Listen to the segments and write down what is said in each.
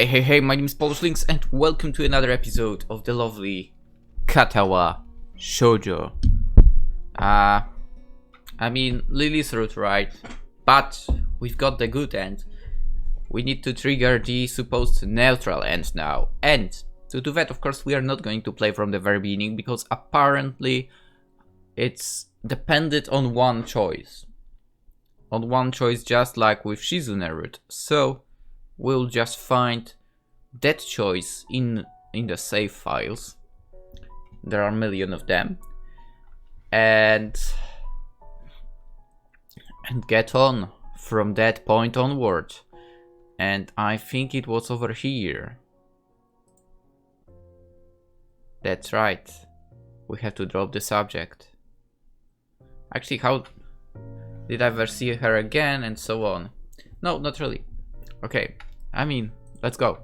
Hey, my name is PolishLynx and welcome to another episode of the lovely Katawa Shoujo. I mean, Lilly's route, right? But we've got the good end. We need to trigger the supposed neutral end now. And to do that, of course, we are not going to play from the very beginning because apparently it's dependent on one choice. On one choice, just like with Shizune route. So we'll just find that choice in the save files. There are a million of them. And get on from that point onward. And I think it was over here. That's right. We have to drop the subject. Actually, how did I ever see her again and so on? No, not really. Okay, I mean, let's go.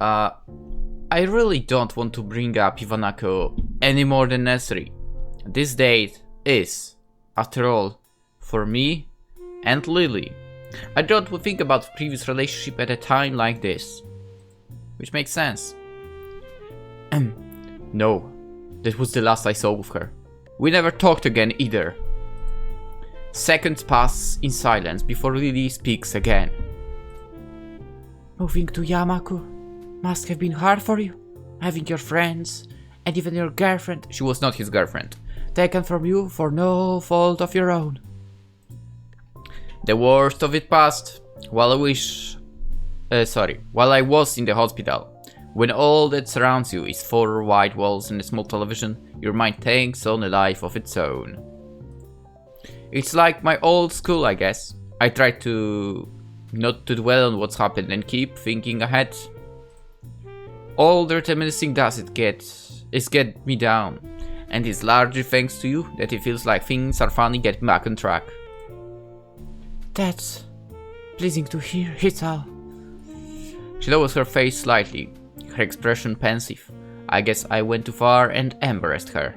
I really don't want to bring up Ivanako any more than necessary. This date is, after all, for me and Lilly. I don't think about previous relationship at a time like this. Which makes sense. No, that was the last I saw of her. We never talked again either. Seconds pass in silence before Lilly speaks again. Moving to Yamaku must have been hard for you, having your friends and even your girlfriend, She was not his girlfriend. taken from you for no fault of your own. The worst of it passed while I was in the hospital. When all that surrounds you is four white walls and a small television, your mind takes on a life of its own. It's like my old school, I guess. I try to not to dwell on what's happened and keep thinking ahead. All the reminiscing does is get me down, and it's largely thanks to you that it feels like things are finally getting back on track. That's pleasing to hear, Hisao. She lowers her face slightly, her expression pensive. I guess I went too far and embarrassed her.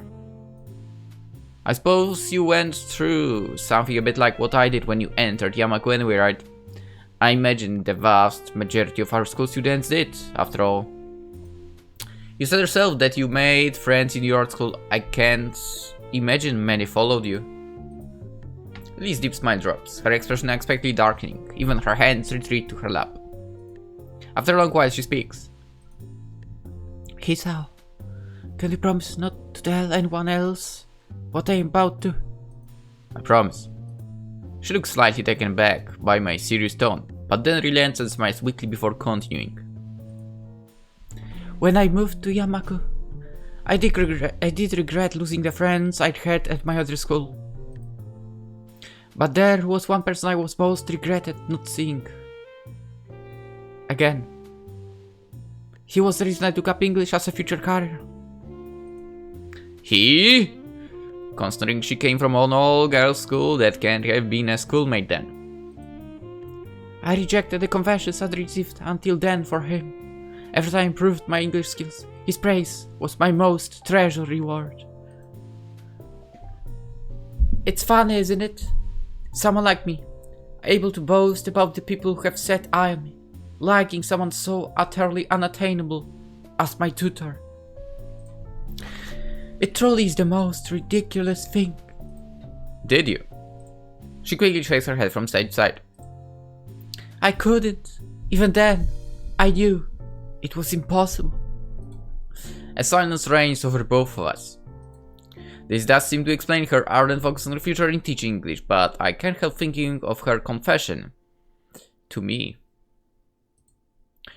I suppose you went through something a bit like what I did when you entered Yamaku anyway, right? I imagine the vast majority of our school students did, after all. You said yourself that you made friends in your school. I can't imagine many followed you. Lily's deep smile drops, her expression unexpectedly darkening. Even her hands retreat to her lap. After a long while, she speaks. Hisao, can you promise not to tell anyone else what I am about to? I promise. She looks slightly taken aback by my serious tone, but then relents and smiles weakly before continuing. When I moved to Yamaku, I did regret losing the friends I'd had at my other school. But there was one person I was most regretted not seeing again. He was the reason I took up English as a future career. He? Considering she came from an all-girls school, that can't have been a schoolmate then. I rejected the confessions I'd received until then for him. After I improved my English skills, his praise was my most treasured reward. It's funny, isn't it? Someone like me, able to boast about the people who have set eye on me, liking someone so utterly unattainable as my tutor. It truly is the most ridiculous thing. Did you? She quickly shakes her head from side to side. I couldn't. Even then, I knew it was impossible. A silence reigns over both of us. This does seem to explain her ardent focus on her future in teaching English, but I can't help thinking of her confession to me.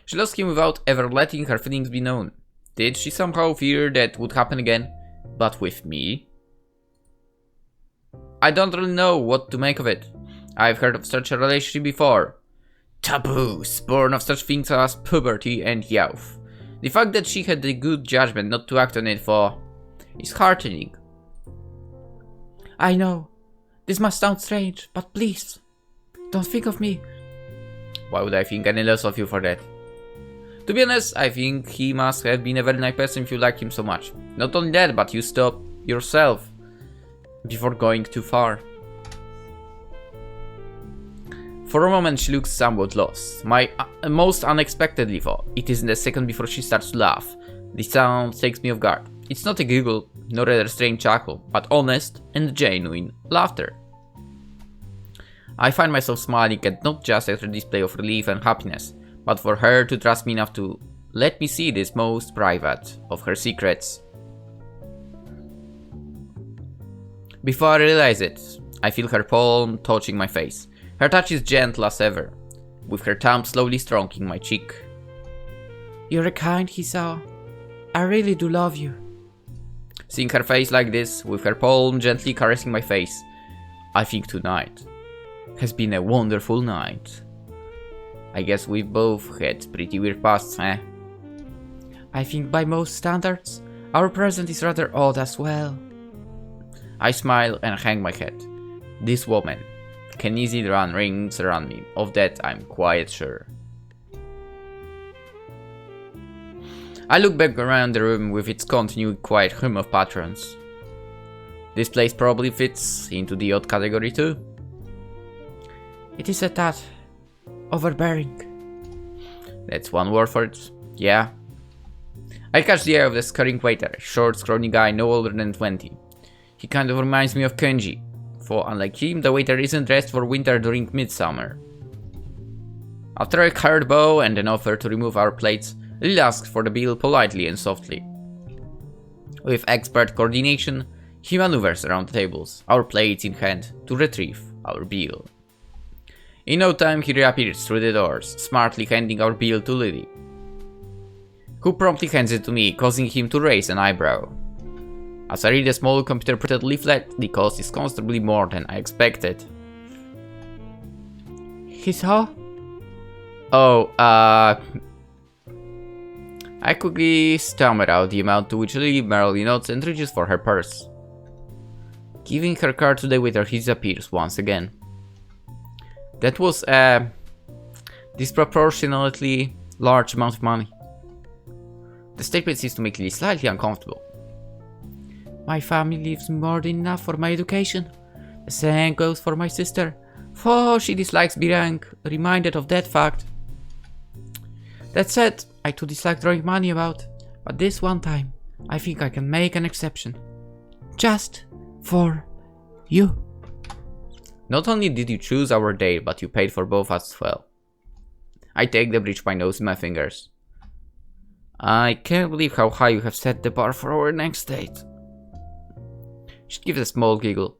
She lost him without ever letting her feelings be known. Did she somehow fear that would happen again, but with me? I don't really know what to make of it. I've heard of such a relationship before. Taboos born of such things as puberty and youth. The fact that she had the good judgment not to act on it is heartening. I know, this must sound strange, but please, don't think of me. Why would I think any less of you for that? To be honest, I think he must have been a very nice person if you like him so much. Not only that, but you stop yourself before going too far. For a moment she looks somewhat lost. My most unexpectedly though, it isn't a second before she starts to laugh. The sound takes me off guard. It's not a giggle, nor a restrained chuckle, but honest and genuine laughter. I find myself smiling at not just at her display of relief and happiness, but for her to trust me enough to let me see this most private of her secrets. Before I realize it, I feel her palm touching my face. Her touch is gentle as ever, with her thumb slowly stroking my cheek. You're a kind, Hisao. I really do love you. Seeing her face like this, with her palm gently caressing my face, I think tonight has been a wonderful night. I guess we've both had pretty weird pasts, eh? I think by most standards, our present is rather odd as well. I smile and hang my head. This woman can easily run rings around me, of that I'm quite sure. I look back around the room with its continued quiet hum of patrons. This place probably fits into the odd category too. It is a tad overbearing. That's one word for it, yeah. I catch the eye of the scurrying waiter, a short, scrawny guy no older than 20. He kind of reminds me of Kenji, for unlike him, the waiter isn't dressed for winter during midsummer. After a hard bow and an offer to remove our plates, Lilly asks for the bill politely and softly. With expert coordination, he maneuvers around the tables, our plates in hand, to retrieve our bill. In no time he reappears through the doors, smartly handing our bill to Lilly, who promptly hands it to me, causing him to raise an eyebrow. As I read a small computer-printed leaflet, the cost is considerably more than I expected. Hisao? Oh, I quickly stammer out the amount to which Lilly merely nods and reaches for her purse. Giving her card to the waiter, he disappears once again. That was a disproportionately large amount of money. The statement seems to make Lilly slightly uncomfortable. My family leaves more than enough for my education. The same goes for my sister, for she dislikes being reminded of that fact. That said, I too dislike throwing money about, but this one time, I think I can make an exception. Just for you. Not only did you choose our date, but you paid for both as well. I take the bridge by nose in my fingers. I can't believe how high you have set the bar for our next date. She gives a small giggle.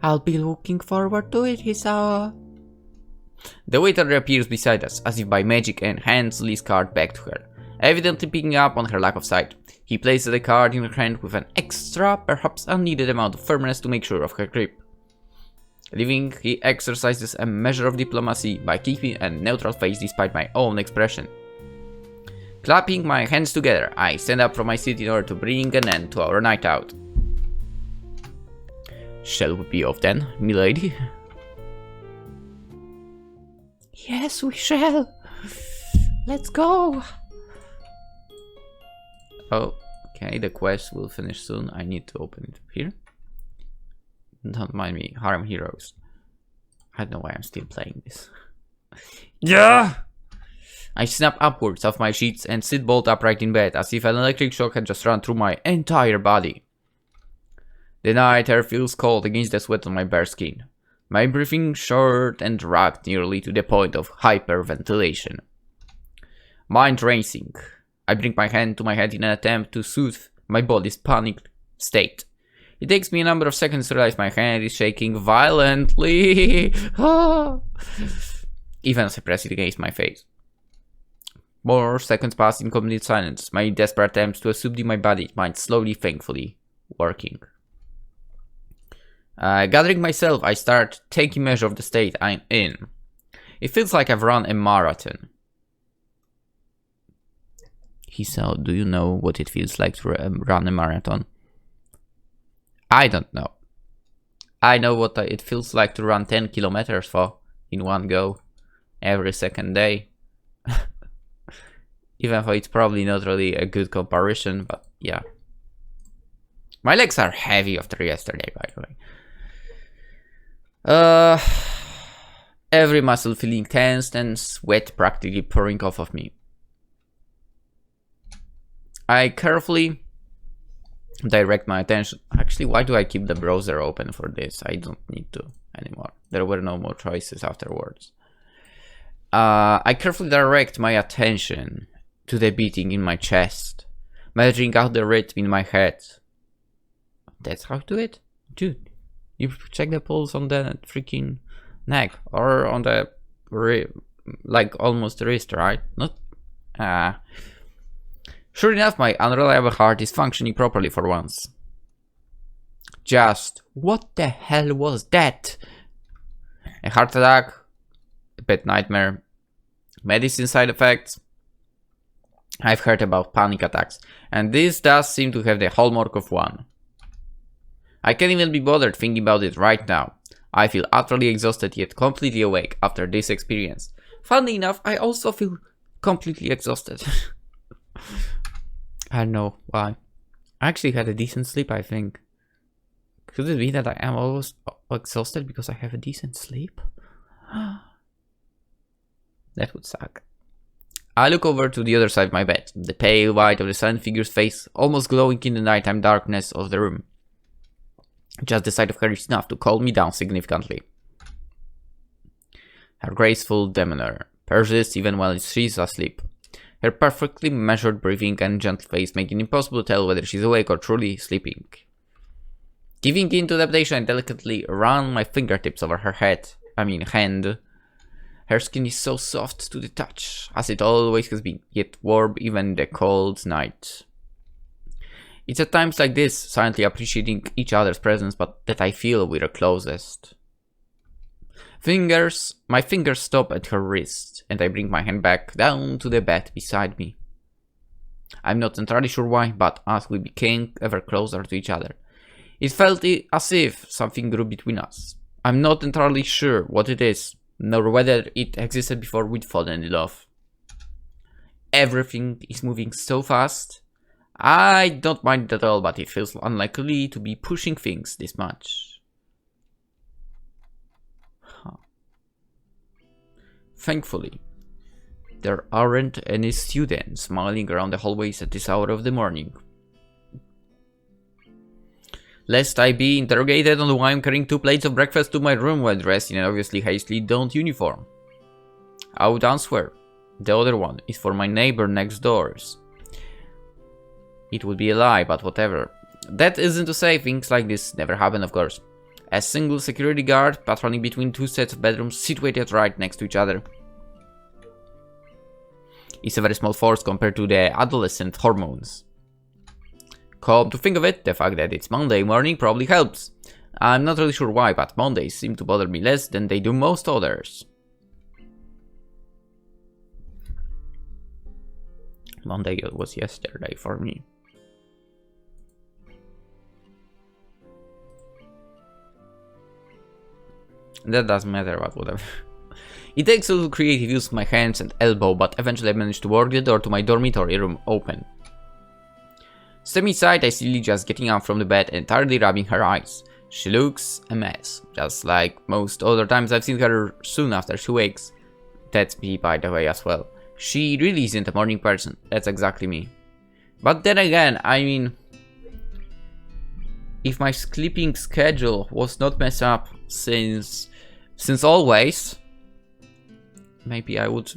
I'll be looking forward to it, Hisao. The waiter reappears beside us, as if by magic, and hands Lilly's card back to her, evidently picking up on her lack of sight. He places the card in her hand with an extra, perhaps unneeded amount of firmness to make sure of her grip. Leaving, he exercises a measure of diplomacy by keeping a neutral face despite my own expression. Clapping my hands together, I stand up from my seat in order to bring an end to our night out. Shall we be off then, milady? Yes, we shall. Let's go. Oh, okay, the quest will finish soon. I need to open it here. Don't mind me, Harem Heroes. I don't know why I'm still playing this. Yeah! I snap upwards off my sheets and sit bolt upright in bed, as if an electric shock had just run through my entire body. The night air feels cold against the sweat on my bare skin. My breathing short and ragged nearly to the point of hyperventilation. Mind racing. I bring my hand to my head in an attempt to soothe my body's panicked state. It takes me a number of seconds to realize my hand is shaking violently. Even as I press it against my face. More seconds pass in complete silence, my desperate attempts to subdue my body mind slowly, thankfully, working. Gathering myself, I start taking measure of the state I'm in. It feels like I've run a marathon. Hisao, do you know what it feels like to run a marathon? I don't know. I know what it feels like to run 10 kilometers for in one go, every second day. Even though it's probably not really a good comparison, but yeah. My legs are heavy after yesterday, by the way. every muscle feeling tense and sweat practically pouring off of me. I carefully direct my attention. Actually, why do I keep the browser open for this? I don't need to anymore. There were no more choices afterwards. I carefully direct my attention to the beating in my chest, measuring out the rhythm in my head. That's how to do it? Dude, you check the pulse on the freaking neck or on the like almost wrist, right? Not Sure enough, my unreliable heart is functioning properly for once. Just what the hell was that? A heart attack, a pet nightmare, medicine side effects. I've heard about panic attacks, and this does seem to have the hallmark of one. I can't even be bothered thinking about it right now. I feel utterly exhausted yet completely awake after this experience. Funnily enough, I also feel completely exhausted. I don't know why. I actually had a decent sleep, I think. Could it be that I am always exhausted because I have a decent sleep? That would suck. I look over to the other side of my bed, the pale white of the silent figure's face almost glowing in the nighttime darkness of the room. Just the sight of her is enough to calm me down significantly. Her graceful demeanor persists even while she's asleep. Her perfectly measured breathing and gentle face make it impossible to tell whether she's awake or truly sleeping. Giving in to temptation, I delicately run my fingertips over her hand. Her skin is so soft to the touch, as it always has been, yet warm even in the cold night. It's at times like this, silently appreciating each other's presence, but that I feel we're closest. My fingers stop at her wrist, and I bring my hand back down to the bed beside me. I'm not entirely sure why, but as we became ever closer to each other, it felt as if something grew between us. I'm not entirely sure what it is, nor whether it existed before we'd fallen in love. Everything is moving so fast. I don't mind it at all, but it feels unlikely to be pushing things this much. Thankfully, there aren't any students smiling around the hallways at this hour of the morning. Lest I be interrogated on why I'm carrying 2 plates of breakfast to my room while dressed in an obviously hastily donned uniform. I would answer, the other one is for my neighbor next doors. It would be a lie, but whatever. That isn't to say things like this never happen, of course. A single security guard patrolling between 2 sets of bedrooms situated right next to each other. It's a very small force compared to the adolescent hormones. Come to think of it, the fact that it's Monday morning probably helps. I'm not really sure why, but Mondays seem to bother me less than they do most others. Monday was yesterday for me. That doesn't matter, but whatever. It takes a little creative use of my hands and elbow, but eventually I managed to work the door to my dormitory room open. Stepping inside, I see Lily just getting up from the bed and tiredly rubbing her eyes. She looks a mess, just like most other times I've seen her soon after she wakes. That's me, by the way, as well. She really isn't a morning person, that's exactly me. But then again, I mean, if my sleeping schedule was not messed up since always, maybe I would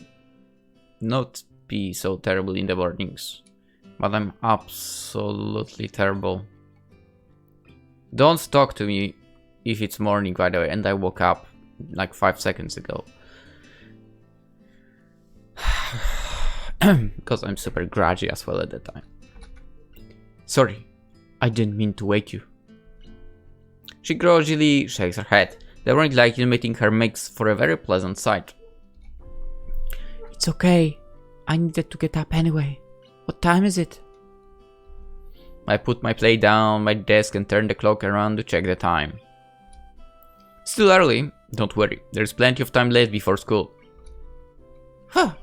not be so terrible in the mornings. But I'm absolutely terrible. Don't talk to me if it's morning, by the way, and I woke up like 5 seconds ago. Because I'm super grudgy as well at the time. Sorry, I didn't mean to wake you. She grudgingly shakes her head. The warning light illuminating her makes for a very pleasant sight. It's okay. I needed to get up anyway. What time is it? I put my plate down on my desk and turn the clock around to check the time. Still early. Don't worry, there's plenty of time left before school. Huh.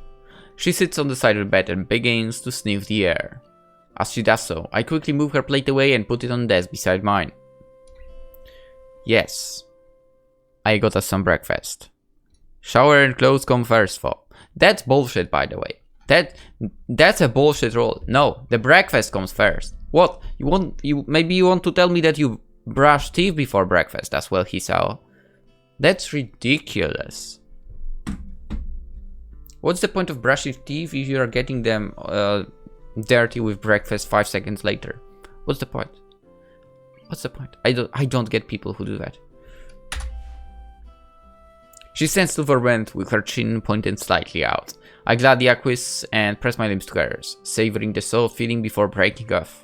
She sits on the side of the bed and begins to sniff the air. As she does so, I quickly move her plate away and put it on the desk beside mine. Yes, I got us some breakfast. Shower and clothes come first, for. That's bullshit, by the way. That's a bullshit rule. No, the breakfast comes first. What? Maybe you want to tell me that you brush teeth before breakfast as well, Hisao? That's ridiculous. What's the point of brushing teeth if you are getting them dirty with breakfast 5 seconds later? What's the point? What's the point? I don't get people who do that. She stands to the vent with her chin pointed slightly out. I gladly acquiesce and press my lips to hers, savoring the soft feeling before breaking off.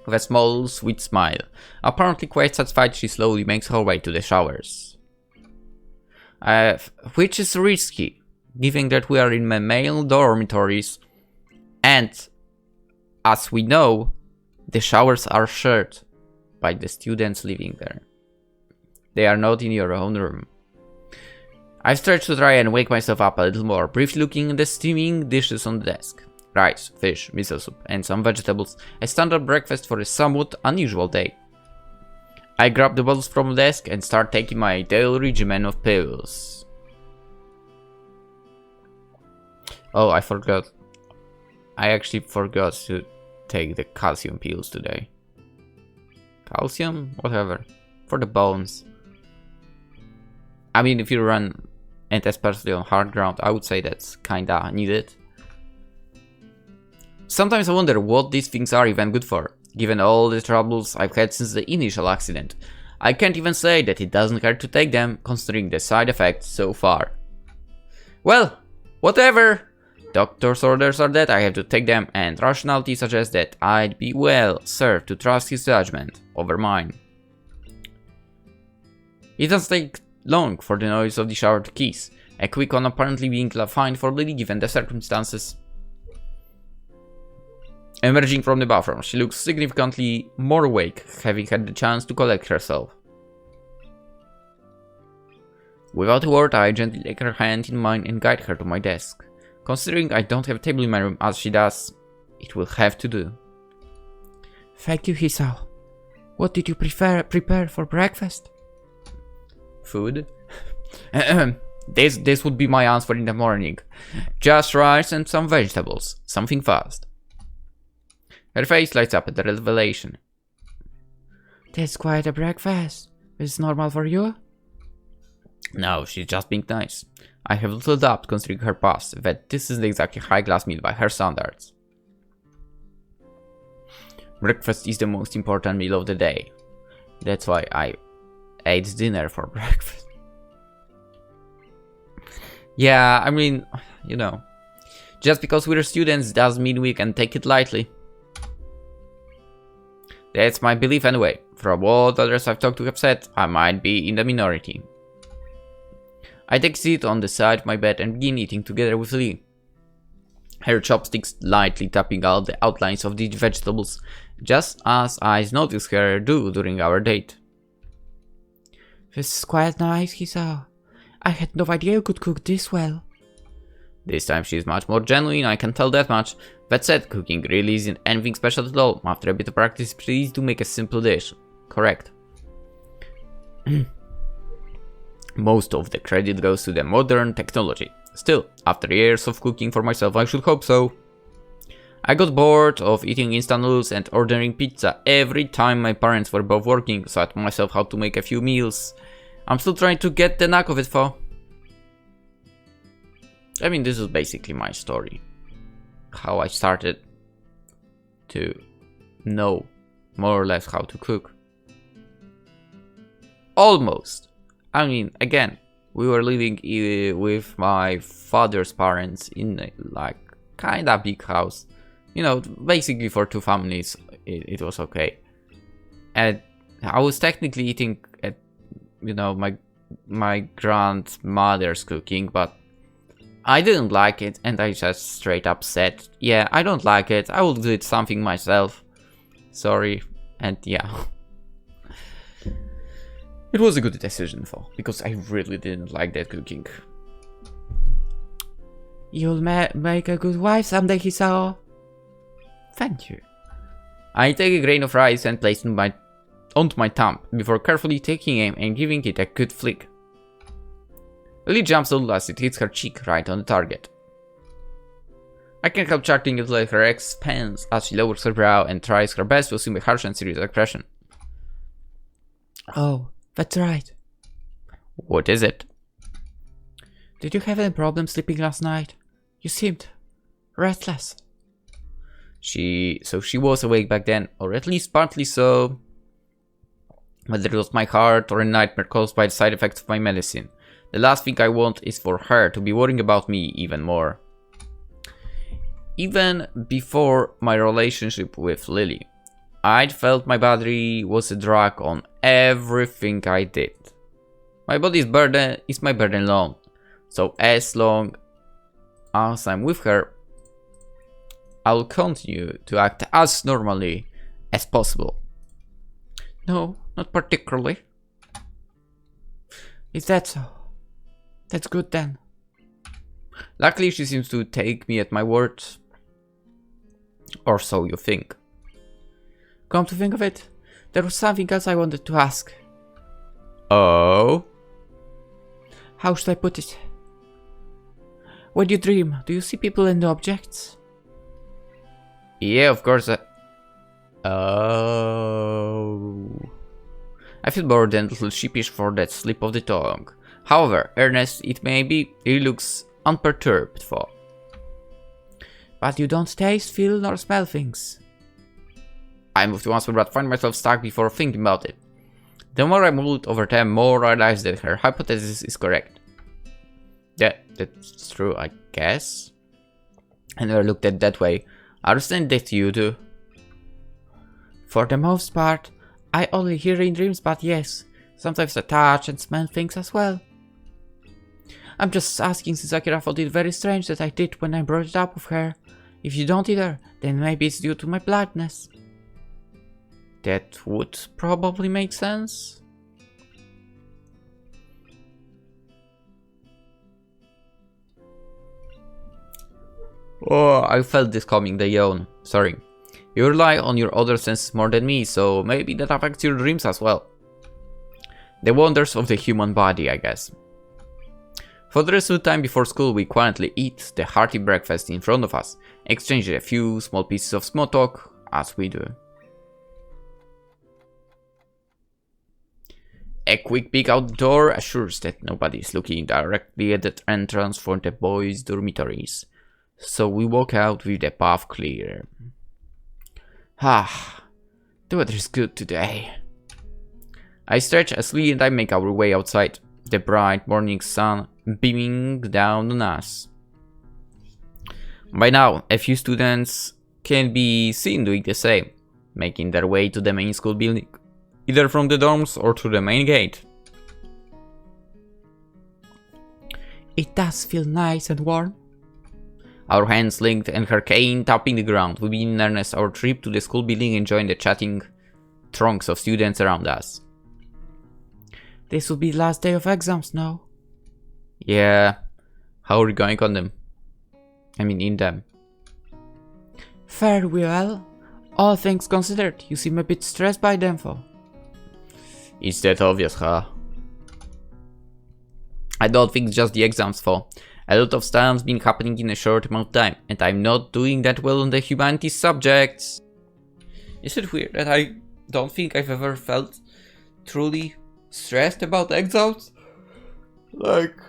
With a small, sweet smile, apparently quite satisfied, she slowly makes her way to the showers. Which is risky, given that we are in male dormitories, and, as we know, the showers are shared by the students living there. They are not in your own room. I stretch to try and wake myself up a little more, briefly looking at the steaming dishes on the desk. Rice, fish, miso soup, and some vegetables, a standard breakfast for a somewhat unusual day. I grab the bottles from the desk and start taking my daily regimen of pills. Oh, I forgot. I actually forgot to take the calcium pills today. Calcium? Whatever. For the bones. I mean, if you run, and especially on hard ground, I would say that's kinda needed. Sometimes I wonder what these things are even good for, given all the troubles I've had since the initial accident. I can't even say that it doesn't hurt to take them, considering the side effects so far. Well, whatever! Doctor's orders are that I have to take them, and rationality suggests that I'd be well served to trust his judgment over mine. It doesn't take long for the noise of the shower to cease, a quick one apparently being fine for Lilly given the circumstances. Emerging from the bathroom, she looks significantly more awake, having had the chance to collect herself. Without a word, I gently take her hand in mine and guide her to my desk. Considering I don't have a table in my room as she does, it will have to do. Thank you, Hisao. What did you prepare for breakfast? Food? This would be my answer in the morning. Just rice and some vegetables. Something fast. Her face lights up at the revelation. That's quite a breakfast. Is it normal for you? No, she's just being nice. I have little doubt, considering her past, that this is the exactly high-class meal by her standards. Breakfast is the most important meal of the day. That's why I ate dinner for breakfast. Yeah, I mean, you know, just because we're students doesn't mean we can take it lightly. That's my belief anyway. From what others I've talked to have said, I might be in the minority. I take a seat on the side of my bed and begin eating together with Lee. Her chopsticks lightly tapping out the outlines of the vegetables, just as I noticed her do during our date. This is quite nice, Hisao. I had no idea you could cook this well. This time she's much more genuine, I can tell that much. That said, cooking really isn't anything special at all. After a bit of practice, please do make a simple dish. Correct. Most of the credit goes to the modern technology. Still, after years of cooking for myself, I should hope so. I got bored of eating instant noodles and ordering pizza every time my parents were both working, so I taught myself how to make a few meals. I'm still trying to get the knack of it for. I mean, this is basically my story. How I started to know more or less how to cook. Almost. I mean, again, we were living with my father's parents in a, like, kinda big house. You know, basically for two families, it was okay. And I was technically eating at, you know, my grandmother's cooking, but I didn't like it, and I just straight up said, yeah, I don't like it, I will do it something myself. Sorry, and yeah. It was a good decision though, because I really didn't like that cooking. You'll make a good wife someday, Hisao. Thank you. I take a grain of rice and place it onto my thumb, before carefully taking aim and giving it a good flick. Lily jumps a little as it hits her cheek right on the target. I can't help chuckling at her expense as she lowers her brow and tries her best to assume a harsh and serious expression. Oh, that's right. What is it? Did you have any problem sleeping last night? You seemed restless. So she was awake back then, or at least partly so. Whether it was my heart or a nightmare caused by the side effects of my medicine. The last thing I want is for her to be worrying about me even more. Even before my relationship with Lily, I'd felt my body was a drag on everything I did. My body's burden is my burden alone. So as long as I'm with her, I'll continue to act as normally as possible. No, not particularly. Is that so? That's good then. Luckily, she seems to take me at my word. Or so you think. Come to think of it, there was something else I wanted to ask. Oh? How should I put it? When you dream, do you see people and objects? Yeah, of course. Oh. I feel bored and a little sheepish for that slip of the tongue. However, earnest it may be, he looks unperturbed for. But you don't taste, feel, nor smell things. I moved once but find myself stuck before thinking about it. The more I moved over time, more I realized that her hypothesis is correct. Yeah, that's true, I guess. I never looked at it that way. I understand that you do. For the most part, I only hear in dreams, but yes, sometimes I touch and smell things as well. I'm just asking since Akira found it very strange that I did when I brought it up with her. If you don't either, then maybe it's due to my blindness. That would probably make sense. Oh, I felt this coming, the yawn. Sorry. You rely on your other senses more than me, so maybe that affects your dreams as well. The wonders of the human body, I guess. For the rest of the time before school, we quietly eat the hearty breakfast in front of us, exchanging a few small pieces of small talk, as we do. A quick peek out the door assures that nobody is looking directly at the entrance for the boys' dormitories, so we walk out with the path clear. Ah, the weather is good today. I stretch as Lee and I make our way outside, the bright morning sun beaming down on us. By now, a few students can be seen doing the same, making their way to the main school building, either from the dorms or through the main gate. It does feel nice and warm. Our hands linked and her cane tapping the ground, we begin in earnest our trip to the school building, enjoying the chatting throngs of students around us. This will be the last day of exams now. Yeah, how are we going on them? I mean in them. Fairly well. All things considered, you seem a bit stressed by them though. It's that obvious, huh? I don't think it's just the exams though. A lot of stuff's been happening in a short amount of time, and I'm not doing that well on the humanities subjects. Is it weird that I don't think I've ever felt truly stressed about exams? Like,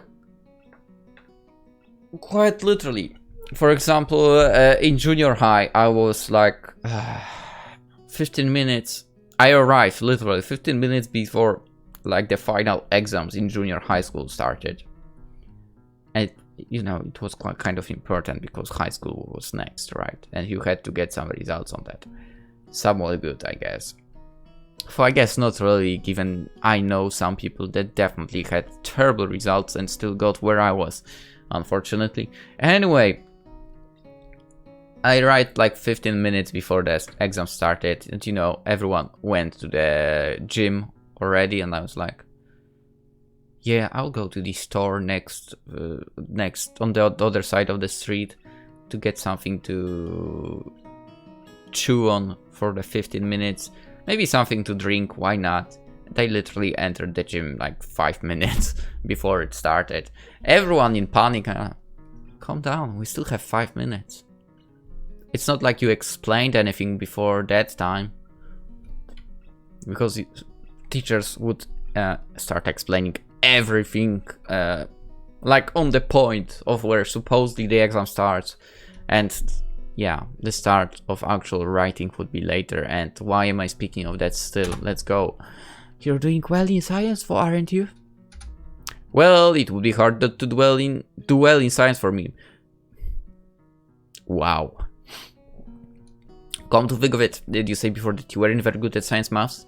quite literally. For example, in junior high, I was like 15 minutes. I arrived literally 15 minutes before like the final exams in junior high school started. And you know, it was quite kind of important because high school was next, right? And you had to get some results on that. Somewhat good, I guess. So I guess not really, given I know some people that definitely had terrible results and still got where I was, unfortunately. Anyway, I arrived like 15 minutes before the exam started, and you know, everyone went to the gym already, and I was like, yeah, I'll go to the store next on the other side of the street to get something to chew on for the 15 minutes. Maybe something to drink, why not? they literally entered the gym like 5 minutes before it started. Everyone in panic. Calm down, we still have 5 minutes. It's not like you explained anything before that time. Because teachers would start explaining everything like on the point of where supposedly the exam starts. And yeah, the start of actual writing would be later. And why am I speaking of that still? Let's go. You're doing well in science, aren't you? Well, it would be hard to do well in science for me. Wow. Come to think of it, did you say before that you weren't very good at science maths?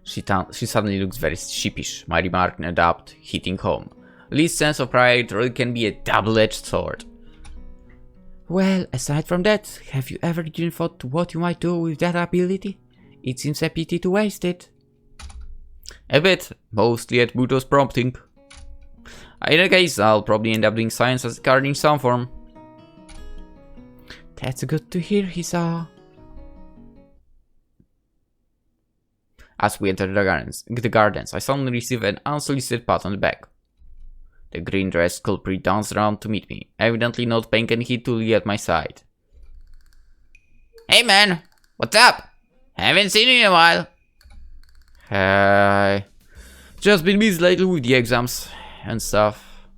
She suddenly looks very sheepish, my remark no doubt hitting home. Lee's sense of pride really can be a double-edged sword. Well, aside from that, have you ever thought what you might do with that ability? It seems a pity to waste it. A bit, mostly at Buto's prompting. In any case, I'll probably end up doing science as a card in some form. That's good to hear, Hisao. As we enter the gardens, I suddenly receive an unsolicited pat on the back. The green-dressed culprit danced around to meet me, evidently not paying any heed to Lee at my side. Hey man, what's up? Haven't seen you in a while. Hey. Just been busy lately with the exams and stuff.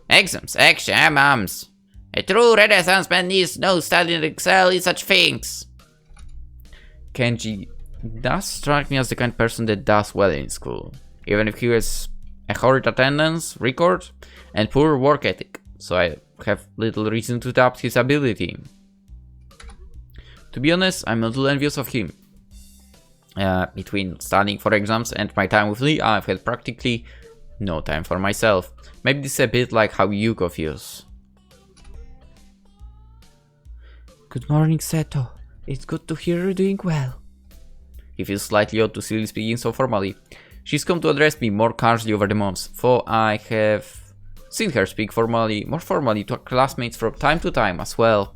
Exams, exams. A true Renaissance man needs no studying to excel in such things. Kenji does strike me as the kind of person that does well in school, even if he has a horrid attendance record and poor work ethic, so I have little reason to doubt his ability. To be honest, I'm a little envious of him. Between studying for exams and my time with Lee, I've had practically no time for myself. Maybe this is a bit like how Yuko feels. Good morning, Seto. It's good to hear you're doing well. He feels slightly odd to see Lee speaking so formally. She's come to address me more casually over the months, for I have seen her speak more formally to her classmates from time to time as well.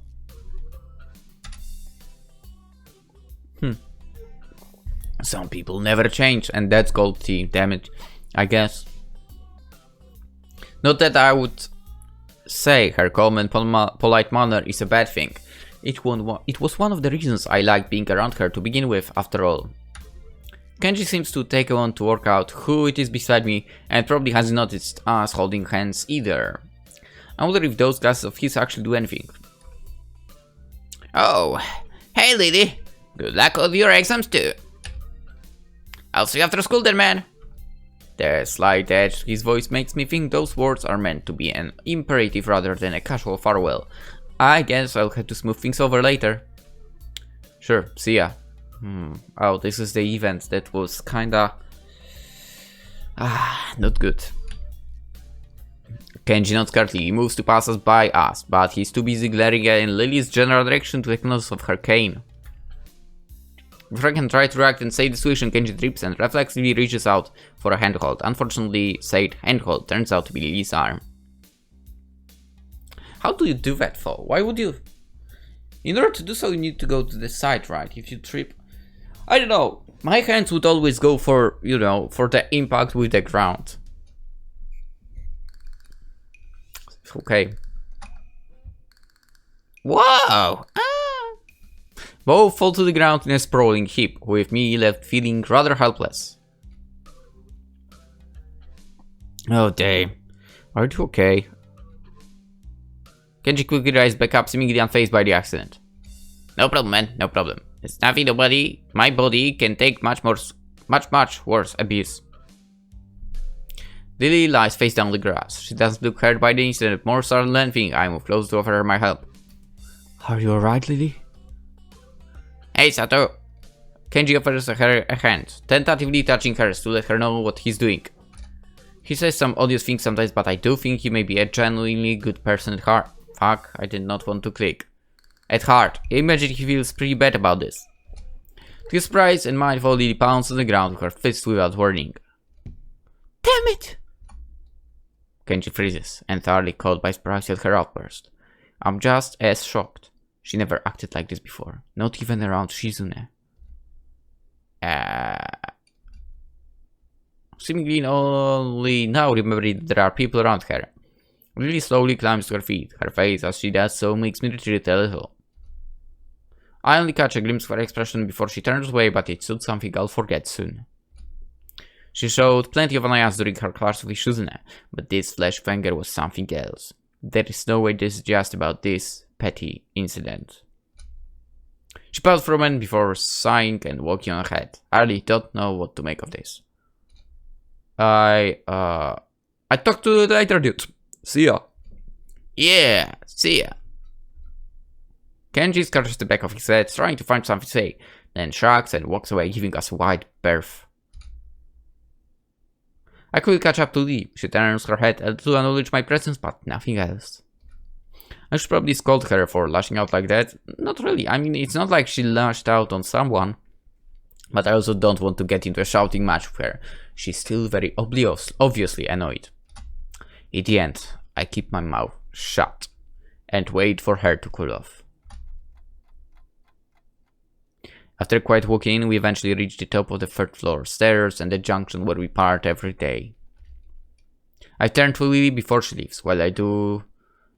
Some people never change, and that's gold tea, damn it, I guess. Not that I would say her calm and polite manner is a bad thing. It was one of the reasons I liked being around her to begin with, after all. Kenji seems to take a while to work out who it is beside me, and probably hasn't noticed us holding hands either. I wonder if those glasses of his actually do anything. Oh, hey Lilly, good luck with your exams too. I'll see you after school then, man. The slight edge to his voice makes me think those words are meant to be an imperative rather than a casual farewell. I guess I'll have to smooth things over later. Sure, see ya. Oh, this is the event that was kinda... not good. Kenji nods curtly. He moves to pass us by us, but he's too busy glaring in Lily's general direction to take notice of her cane. Before I can try to react and save the situation, Kenji trips and reflexively reaches out for a handhold. Unfortunately, said handhold turns out to be Lily's arm. How do you do that though? Why would you? In order to do so, you need to go to the side, right? If you trip, I don't know. My hands would always go for, you know, for the impact with the ground. Okay. Whoa! Both fall to the ground in a sprawling heap, with me left feeling rather helpless. Oh damn. Are you okay? Kenji quickly rises back up, seemingly unfazed by the accident. No problem, man, no problem. It's nothing my body can take much worse abuse. Lily lies face down on the grass. She doesn't look hurt by the incident, more startled than anything. I move close to offer her my help. Are you alright, Lily? Hey, Sato! Kenji offers her a hand, tentatively touching hers to let her know what he's doing. He says some odious things sometimes, but I do think he may be a genuinely good person at heart. Fuck, I did not want to click. At heart, I imagine he feels pretty bad about this. To his surprise and mindful, Lily pounds on the ground with her fist without warning. Damn it! Kenji freezes, entirely caught by surprise at her outburst. I'm just as shocked. She never acted like this before, not even around Shizune. Seemingly only now remembering there are people around her. Lily slowly climbs to her feet. Her face as she does so makes me retreat a little. I only catch a glimpse of her expression before she turns away, but it's something I'll forget soon. She showed plenty of annoyance during her class with Shizune, but this flash of anger was something else. There is no way this is just about this petty incident. She paused for a moment before sighing and walking on ahead. I really don't know what to make of this. I talked to the later dude. See ya. Yeah, see ya. Kenji scratches the back of his head, trying to find something to say, then shrugs and walks away, giving us a wide berth. I could catch up to Lee. She turns her head to acknowledge my presence, but nothing else. I should probably scold her for lashing out like that. Not really. I mean, it's not like she lashed out on someone. But I also don't want to get into a shouting match with her. She's still very obviously annoyed. In the end, I keep my mouth shut and wait for her to cool off. After quite walking in, we eventually reach the top of the 3rd floor stairs and the junction where we part every day. I turn to Lily before she leaves. While I do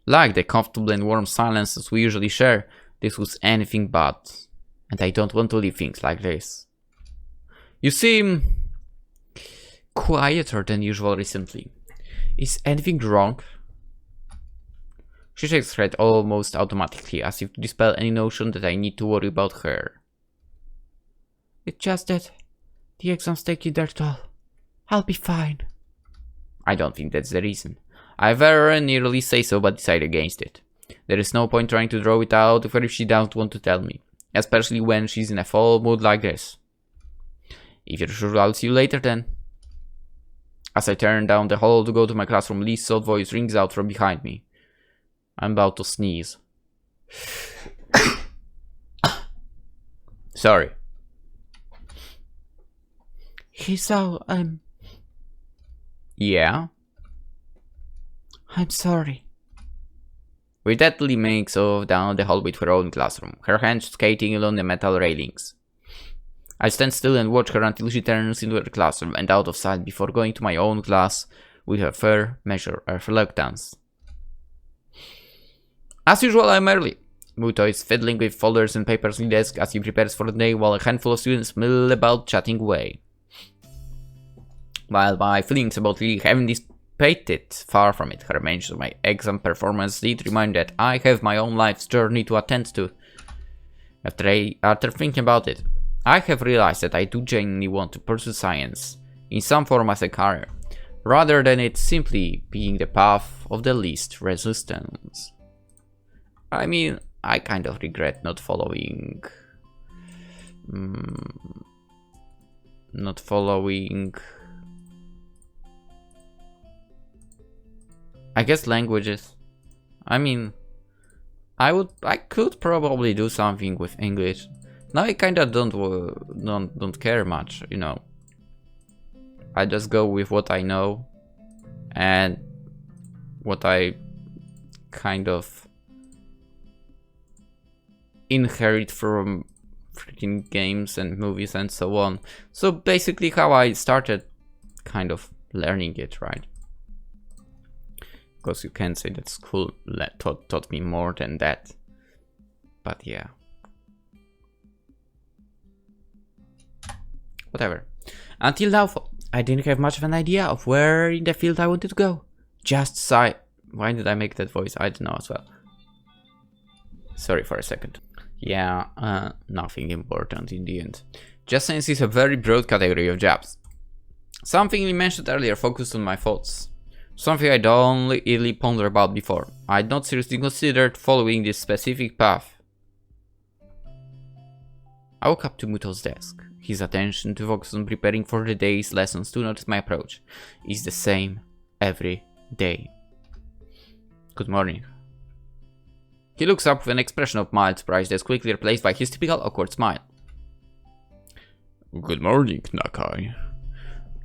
like the comfortable and warm silences we usually share, this was anything but, and I don't want to leave things like this. You seem quieter than usual recently. Is anything wrong? She shakes her head almost automatically, as if to dispel any notion that I need to worry about her. It's just that the exams take you their toll. I'll be fine. I don't think that's the reason. I very nearly say so, but decide against it. There is no point trying to draw it out of her if she doesn't want to tell me, especially when she's in a full mood like this. If you're sure, I'll see you later then. As I turn down the hall to go to my classroom, Lee's soft voice rings out from behind me. I'm about to sneeze. Sorry. Hisao, Yeah? I'm sorry. With that, Lee makes off down the hallway to her own classroom, her hands skating along the metal railings. I stand still and watch her until she turns into her classroom and out of sight before going to my own class with a fair measure of reluctance. As usual, I'm early. Muto is fiddling with folders and papers on the desk as he prepares for the day while a handful of students mill about chatting away. While my feelings about Lily haven't dissipated, far from it, her mention of my exam performance did remind that I have my own life's journey to attend to. After thinking about it, I have realized that I do genuinely want to pursue science in some form as a career, rather than it simply being the path of the least resistance. I mean, I kind of regret not following I guess languages. I mean, I could probably do something with English. Now I kinda don't care much, you know. I just go with what I know and what I kind of inherit from freaking games and movies and so on. So basically how I started kind of learning it, right? Because you can say that school taught me more than that. But yeah. Whatever. Until now, I didn't have much of an idea of where in the field I wanted to go. Just sigh. Why did I make that voice? I don't know as well. Sorry for a second. Yeah, nothing important in the end. Just science is a very broad category of jobs. Something you mentioned earlier focused on my thoughts. Something I'd only really pondered about before. I'd not seriously considered following this specific path. I walk up to Muto's desk. His attention to focus on preparing for the day's lessons to notice my approach is the same every day. Good morning. He looks up with an expression of mild surprise that's quickly replaced by his typical awkward smile. Good morning, Nakai.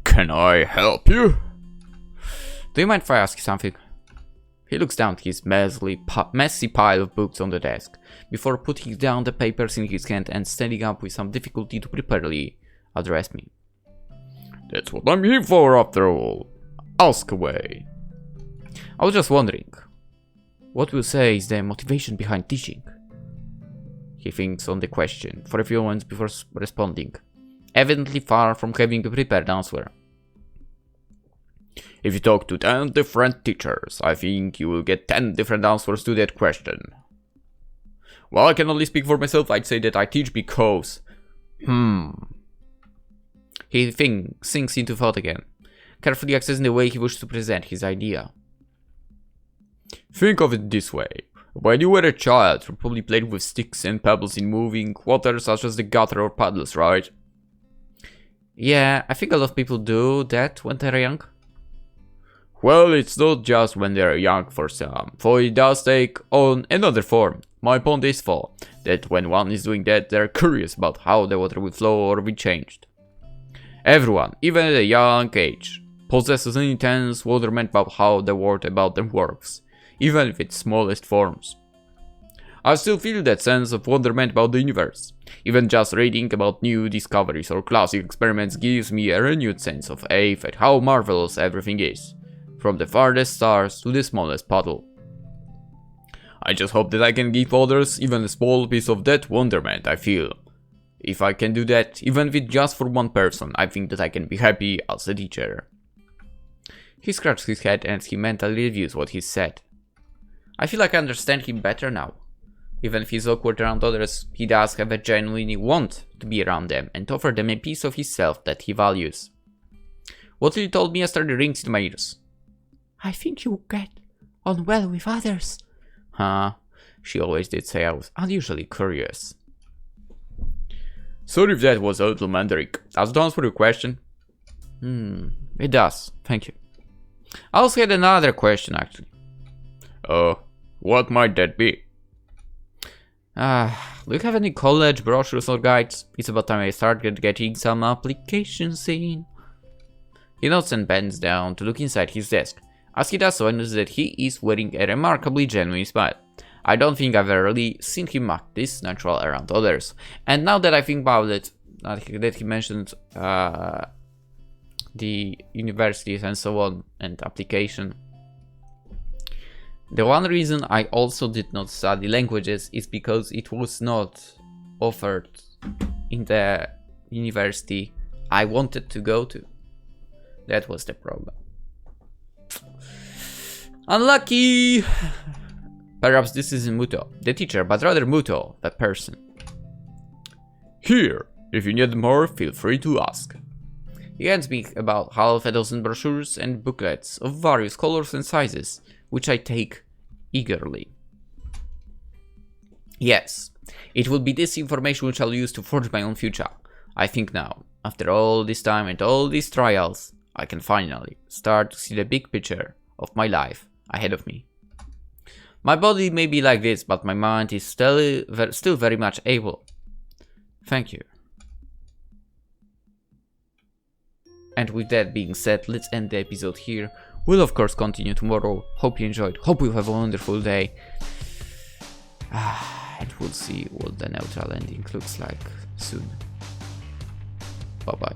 Can I help you? Do you mind if I ask you something? He looks down at his messy pile of books on the desk, before putting down the papers in his hand and standing up with some difficulty to properly addressed me. That's what I'm here for, after all. Ask away. I was just wondering, what will say is the motivation behind teaching? He thinks on the question for a few moments before responding, evidently far from having a prepared answer. If you talk to 10 different teachers, I think you will get 10 different answers to that question. Well, I can only speak for myself. I'd say that I teach because... He sinks into thought again, carefully assessing the way he wished to present his idea. Think of it this way. When you were a child, you probably played with sticks and pebbles in moving water such as the gutter or puddles, right? Yeah, I think a lot of people do that when they're young. Well, it's not just when they're young for some, for it does take on another form. My point is for that when one is doing that, they're curious about how the water will flow or be changed. Everyone, even at a young age, possesses an intense wonderment about how the world about them works, even in its smallest forms. I still feel that sense of wonderment about the universe. Even just reading about new discoveries or classic experiments gives me a renewed sense of awe at how marvelous everything is, from the farthest stars to the smallest puddle. I just hope that I can give others even a small piece of that wonderment I feel. If I can do that, even if it's just for one person, I think that I can be happy as a teacher. He scratched his head and he mentally reviews what he said. I feel like I understand him better now. Even if he's awkward around others, he does have a genuine want to be around them and offer them a piece of himself that he values. What he told me yesterday rings in my ears. I think you get on well with others. She always did say I was unusually curious. Sorry if that was a little mandrake. Does it answer your question? It does, thank you. I also had another question actually. What might that be? Do you have any college brochures or guides? It's about time I started getting some applications in. He nods and bends down to look inside his desk. As he does so, I notice that he is wearing a remarkably genuine smile. I don't think I've ever really seen him act this natural around others. And now that I think about it, that he mentioned the universities and so on and application. The one reason I also did not study languages is because it was not offered in the university I wanted to go to. That was the problem. Unlucky! Perhaps this isn't Muto, the teacher, but rather Muto, the person. Here, if you need more, feel free to ask. He hands me about half a dozen brochures and booklets of various colors and sizes, which I take eagerly. Yes, it will be this information which I'll use to forge my own future. I think now, after all this time and all these trials, I can finally start to see the big picture of my life ahead of me. My body may be like this, but my mind is still very much able. Thank you. And with that being said, let's end the episode here. We'll of course continue tomorrow. Hope you enjoyed. Hope you have a wonderful day. And we'll see what the neutral ending looks like soon. Bye bye.